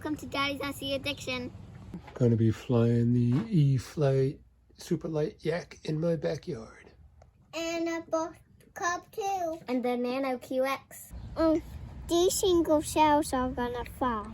welcome to Daddy's Aussie Addiction. Going to be flying the E-Flight Super Light Yak in my backyard. And a book cup too. And the Nano QX. These single shells are gonna fall.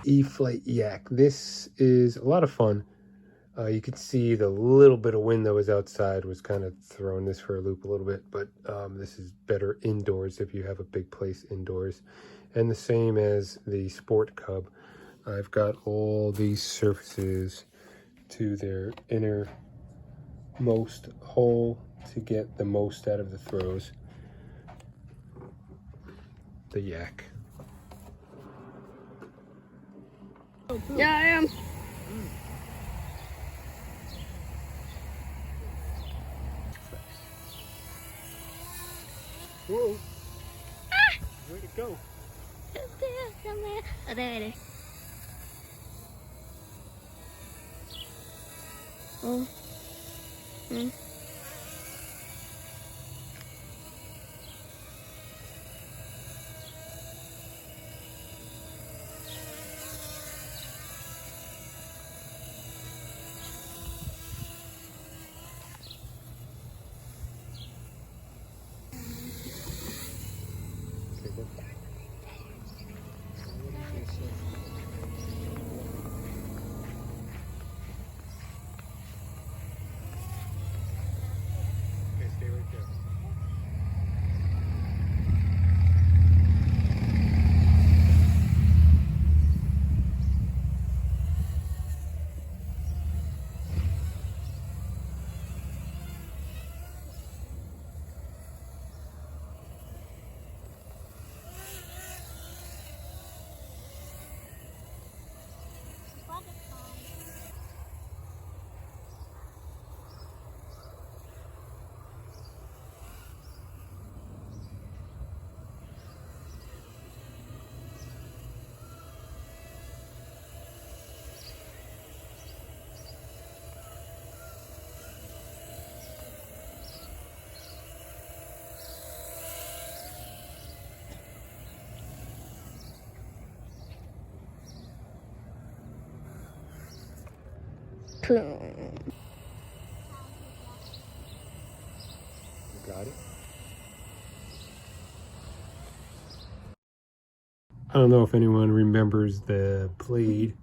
E-Flight Yak. This is a lot of fun. You can see the little bit of wind that was outside was kind of throwing this for a loop a little bit, but this is better indoors if you have a big place indoors. And the same as the Sport Cub. I've got all these surfaces to their innermost hole to get the most out of the throws. The Yak. Yeah, I am. Whoa! Where'd it go? It's there somewhere. Oh, there it is. Oh. Boom. Got it. I don't know if anyone remembers the Blade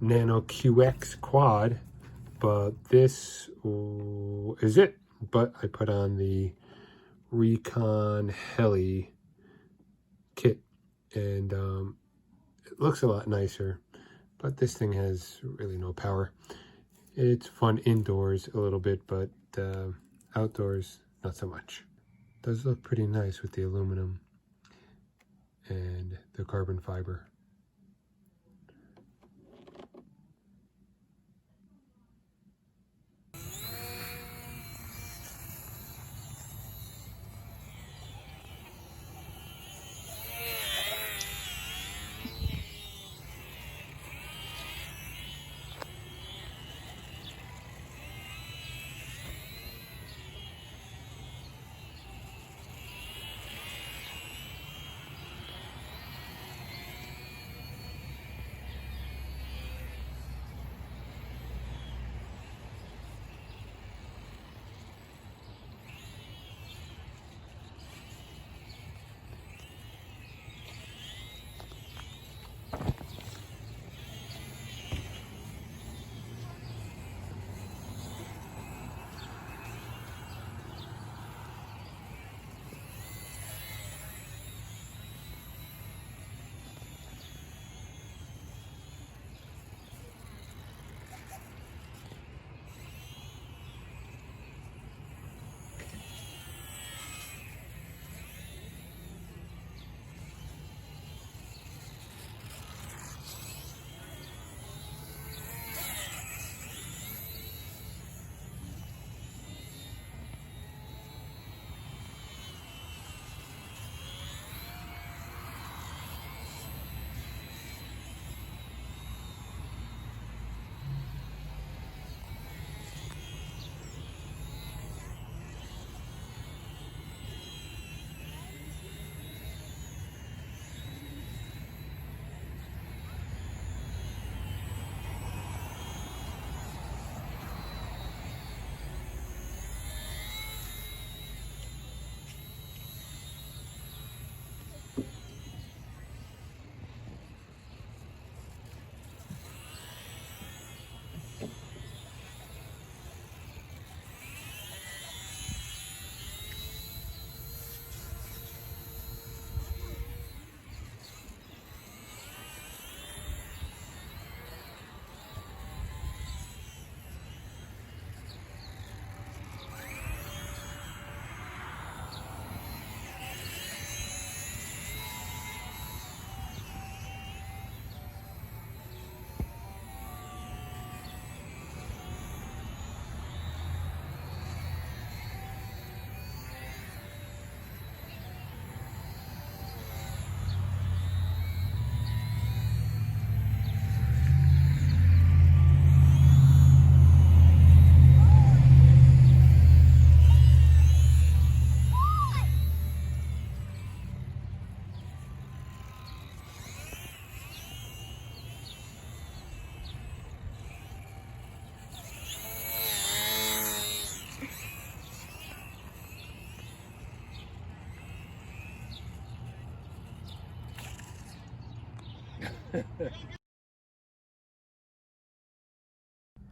Nano QX quad, but this is it. But I put on the Recon Heli kit, and it looks a lot nicer, but this thing has really no power. It's fun indoors a little bit, but outdoors not so much. Does look pretty nice with the aluminum and the carbon fiber.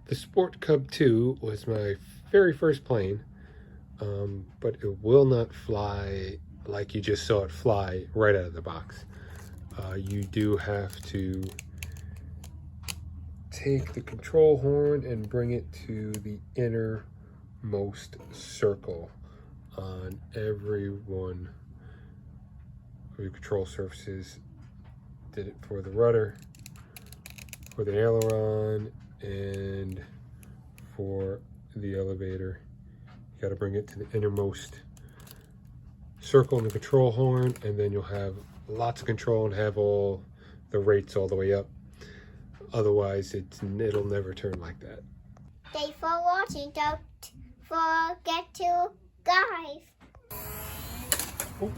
The Sport Cub 2 was my very first plane, but it will not fly like you just saw it fly right out of the box. You do have to take the control horn and bring it to the innermost circle on every one of your control surfaces. Did it for the rudder, for the aileron, and for the elevator. You got to bring it to the innermost circle in the control horn, and then you'll have lots of control and have all the rates all the way up. Otherwise, it'll never turn like that. Thanks for watching. Don't forget to guys. Oh.